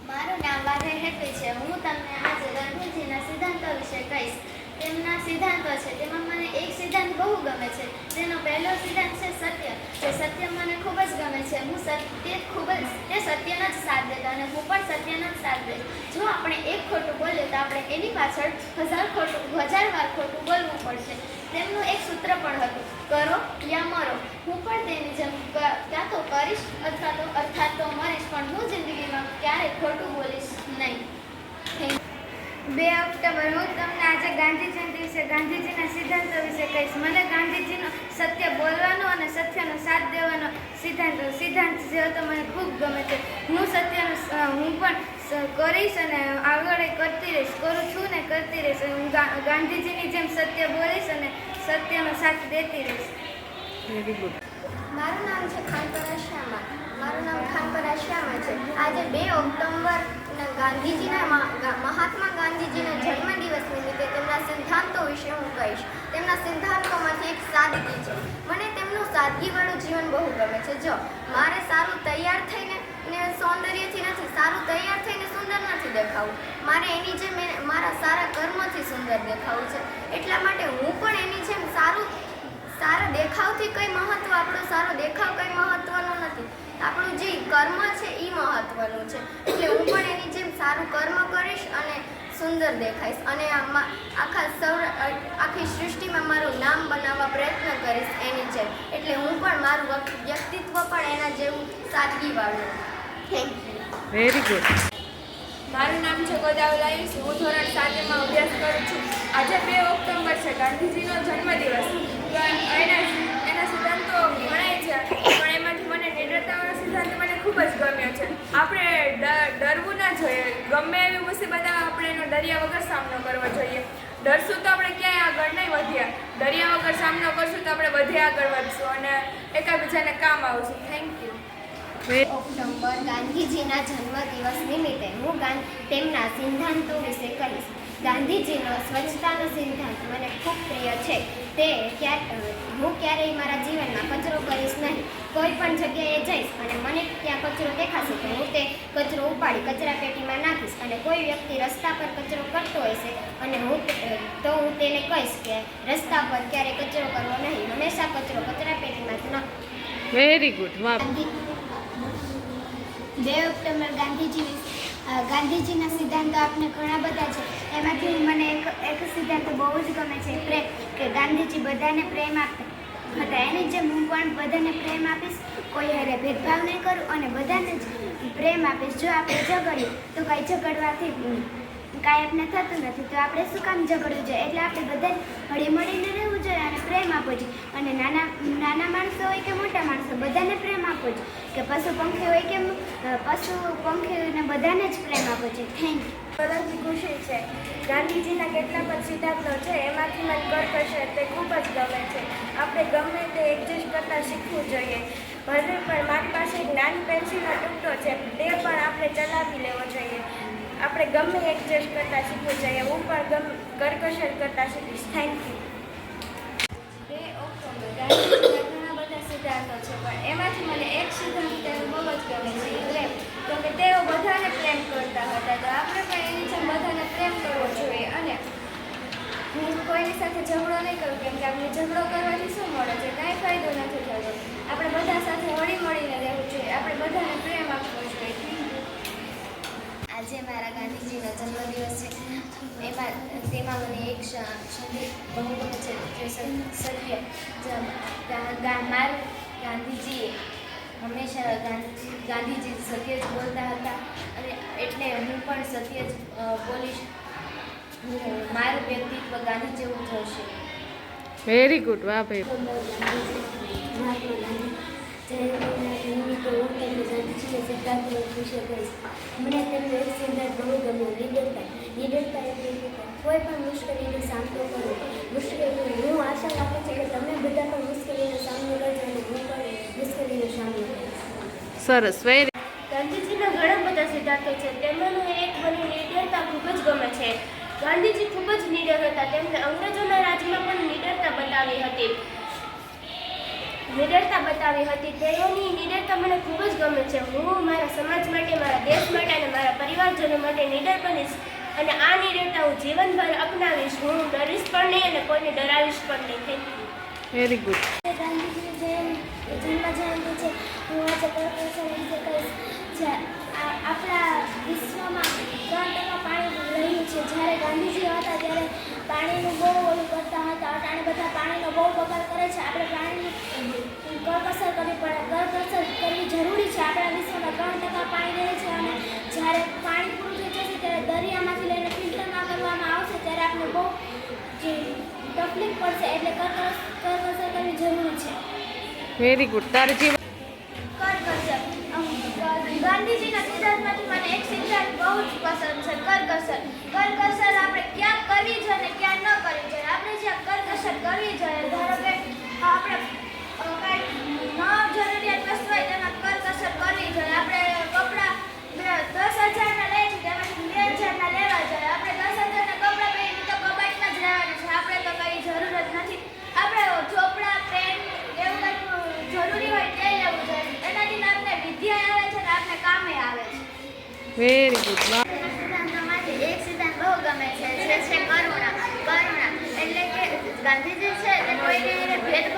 મારું નામ વાઘે હેપી છે. હું તમને આજે ગાંધીજીના સિદ્ધાંતો વિશે કહીશ. તેમના સિદ્ધાંતો છે તેમાં મને એક સિદ્ધાંત બહુ ગમે છે. તેનો પહેલો સિદ્ધાંત છે સત્ય. તે સત્ય મને ખૂબ જ ગમે છે. તે સત્યનો જ સાથ દેતા અને હું પણ સત્યનો જ સાથ દઈશ. જો આપણે એક ખોટું બોલીએ તો આપણે એની પાછળ હજાર વાર ખોટું બોલવું પડશે. તેમનું એક સૂત્ર પણ હતું, કરો યા મરો. હું પણ તેની જેમ ક્યાં તો કરીશ અર્થાત તો મરીશ, પણ હું જિંદગીમાં ક્યારેય ખોટું બોલીશ નહીં. 2 ઓક્ટોબર હું તમને આજે ગાંધીજયંતિ વિશે ગાંધીજીના સિદ્ધાંતો વિશે કહીશ. મને ગાંધીજીનો સત્ય બોલવાનો અને સત્યનો સાથ દેવાનો સિદ્ધાંત જે હતો મને ખૂબ ગમે છે. હું પણ કરીશ અને આગળ કરતી રહીશ. કરું છું ને કરતી રહીશ. હું ગાંધીજીની જેમ સત્ય બોલીશ અને સત્યનો સાથ દેતી રહીશ. Very good. મારું નામ છે ખાનપરા શ્યામા છે. આજે 2 ઓક્ટોબર મહાત્મા ગાંધીજીના જન્મદિવસ નિમિત્તે તેમના સિદ્ધાંતો વિશે હું કહીશ. તેમના સિદ્ધાંતોમાંથી એક સાદગી છે. મને તેમનું સાદગીવાળું જીવન બહુ ગમે છે. જો મારે સારું તૈયાર થઈને સૌંદર્યથી નથી, સારું તૈયાર થઈને સુંદર નથી દેખાવું. મારે એની જેમ મારા સારા કર્મોથી સુંદર દેખાવું છે. એટલા માટે હું પણ એની જેમ સારા દેખાવથી કંઈ મહત્વ, આપણો સારો દેખાવ કંઈ મહત્વનું નથી. આપણું જે કર્મ છે એ મહત્વનું છે. એટલે હું પણ એની જેમ સારું કર્મ કરીશ અને સુંદર દેખાઈશ અને આખી સૃષ્ટિમાં મારું નામ બનાવવા પ્રયત્ન કરીશ એની જેમ. એટલે હું પણ મારું વ્યક્તિત્વ પણ એના જેવું સાદગીવાળું. Thank you. Very good. મારું નામ છે ગોદાવરી આયુષ. હું ધોરણ 7માં અભ્યાસ કરું છું. આજે 2 ઓક્ટોબર છે, ગાંધીજીનો જન્મદિવસ. એના સિદ્ધાંતો ઘણાય છે, પણ એમાંથી મને નિડરતાનો સિદ્ધાંત મને ખૂબ જ ગમ્યો છે. આપણે ડરવું ના જોઈએ. ગમે એવી મુસીબત આપણે એનો ડર્યા વગર સામનો કરવો જોઈએ. ડરશું તો આપણે ક્યાંય આગળ નહીં વધ્યા. ડર્યા વગર સામનો કરશું તો આપણે બધે આગળ વધશું અને એકાબીજાને કામ આવશું. Thank you. ઓક્ટોબર ગાંધીજીના જન્મદિવસ નિમિત્તે હું તેમના સિદ્ધાંતો વિશે કહીશ. ગાંધીજીનો સ્વચ્છતાનો સિદ્ધાંત મને ખૂબ પ્રિય છે. હું ક્યારેય મારા જીવનમાં કચરો કરીશ નહીં. કોઈ પણ જગ્યાએ જઈશ અને મને ત્યાં કચરો દેખાશે તો હું તે કચરો ઉપાડી કચરાપેટીમાં નાખીશ. અને કોઈ વ્યક્તિ રસ્તા પર કચરો કરતો હશે અને હું તેને કહીશ કે રસ્તા પર ક્યારેય કચરો કરવો નહીં, હંમેશા કચરો કચરાપેટીમાં જ નાખો. Very good. વાહ. 2 ઓક્ટોબર ગાંધીજીના સિદ્ધાંતો આપણે ઘણા બધા છે. એમાંથી મને એક સિદ્ધાંત બહુ જ ગમે છે, પ્રેમ. કે ગાંધીજી બધાને પ્રેમ આપતા હતા. એની જેમ હું પણ બધાને પ્રેમ આપીશ, કોઈ હારે ભેદભાવ નહીં કરું અને બધાને જ પ્રેમ આપીશ. જો આપણે ઝઘડીએ તો કાંઈ ઝઘડવાથી કાંઈ આપણે થતું નથી, તો આપણે શું કામ ઝઘડવું જોઈએ? એટલે આપણે બધા હળીમળીને રહેવું જોઈએ અને પ્રેમ આપવો જોઈએ. અને નાના માણસો હોય કે મોટા માણસો બધાને પ્રેમ આપવો જોઈએ. કે પશુ પંખી હોય કે પશુ પંખીને બધાને જ પ્રેમ આપવો જોઈએ. Thank you. બધાથી ખુશી છે. ગાંધીજીના કેટલા પણ સિદ્ધાંતો છે એમાંથી મને કર્કશ તે ખૂબ જ ગમે છે. આપણે ગમે તે એડજસ્ટ કરતાં શીખવું જોઈએ. ભલે પણ મારી પાસે એક નાની પેન્સિલનો ટુકડો છે, તે પણ આપણે ચલાવી લેવો જોઈએ. આપણે ગમે એડજસ્ટ કરતાં શીખવું જોઈએ. હું પણ કર્કશ કરતાં શીખીશ. Thank you. 2 ઓક્ટોબર ગાંધીજીના ઘણા બધા સિદ્ધાંતો છે, પણ એમાંથી મને એક સિદ્ધાંત બહુ જ ગમે છે, પ્રેમ. તો કે તેઓ બધાને પ્રેમ કરતા હતા, તો આપણે પણ એની જેમ બધાને પ્રેમ કરવો જોઈએ. અને હું કોઈની સાથે ઝઘડો નહીં કરું, કેમ કે આપણે ઝઘડો કરવાથી શું મળે છે? કાંઈ ફાયદો નથી થતો. આપણે બધા સાથે હળી મળીને રહેવું જોઈએ. આપણે બધાને પ્રેમ આપવો જોઈએ. આજે મારા ગાંધીજીનો જન્મદિવસ છે. તેમાં મને એક સંગીત બહુ ગમે છે, સત્ય. મારું ગાંધીજીએ હંમેશા ગાંધીજી સત્ય જ બોલતા હતા અને એટલે હું પણ સત્ય જ બોલીશ. મારું વ્યક્તિત્વ ગાંધી જેવું થશે. Very good. વાહ ભાઈ. મને તેમનો એક સિદ્ધાંત બહુ ગમ્યો, નિડરતા એટલે કોઈ પણ મુશ્કેલીનો સામનો કરો. હું આશા રાખું છું કે તમે બધા પણ મુશ્કેલીનો સામનો કરજો અને હું પણ મુશ્કેલીનો સામનો કરીશ. સરસ. વેરી. ગાંધીજીના ઘણા બધા સિદ્ધાંતો છે. તેમાંનું એક મને નિડરતા ખૂબ જ ગમે છે. ગાંધીજી ખૂબ જ નિડર હતા. તેમણે અંગ્રેજોના રાજમાં પણ નિડરતા બતાવી હતી. તેઓની નિડરતા મને ખૂબ જ ગમે છે. હું મારા સમાજ માટે, મારા દેશ માટે અને મારા પરિવાર સ્વજનો માટે નીડર બનીશ અને આ નિડરતા હું જીવનભર અપનાવીશ. હું ડરીશ પણ નહીં અને કોઈને ડરાવીશ પણ નહીં. Thank you. Very good. ગાંધીજીની જન્મ જયંતિ છે. હું આજે પ્રફેસર વિશે કહીશ. આપણા વિશ્વમાં 3% પાણી રહ્યું છે. જ્યારે ગાંધીજી હતા ત્યારે પાણીનું બહુ ઓલું કરતા હતા. અટાણે બધા પાણીનો બહુ બગાડ કરે છે. આપણે પાણીની કરકસર કરવી પડે, કરકસર કરવી જરૂરી છે. આપણા વિશ્વમાં 3% પાણી રહે છે અને જ્યારે પાણી પૂરું થઈ જશે ત્યારે દરિયામાંથી લઈને ફિલ્ટરમાં કરવામાં આવશે ત્યારે આપણે બહુ તકલીફ પડશે. એટલે કરકસર કરવી જરૂરી છે. Very good. તારે જીવન કરકસર ગાંધીજીના સિદ્ધાંતમાંથી મને એક સિદ્ધાંત બહુ જ પસંદ છે. કરકસર આપણે ક્યાં કરવી જોઈએ અને ક્યાં ન કરવી જોઈએ. આપણે જ્યાં કરકસર કરવી જોઈએ, ધારો કે આપણે કાંઈ ન જરૂરિયાત વસ્તુ હોય તેમાં કરકસર કરવી જોઈએ. આપણે કપડાં 10,000ના લઈએ છીએ તેમાંથી 2,000ના લેવા જોઈએ. આપણે 10,000ના કપડાં પહેરીને તો કબાટમાં જ રહેવાનું છે. આપણે તો કંઈ જરૂર જ નથી. આપણે ચોપડા, પેન એવું કંઈક જરૂરી હોય તે લેવું જોઈએ. એનાથી આપણે વિદ્યા આવે છે અને આપણે કામે આવે છે. Very good. સિદ્ધાંતોમાંથી એક સિદ્ધાંત બહુ ગમે છે જે છે કરુણા. એટલે કે ગાંધીજી છે તે કોઈને ભેદભાવ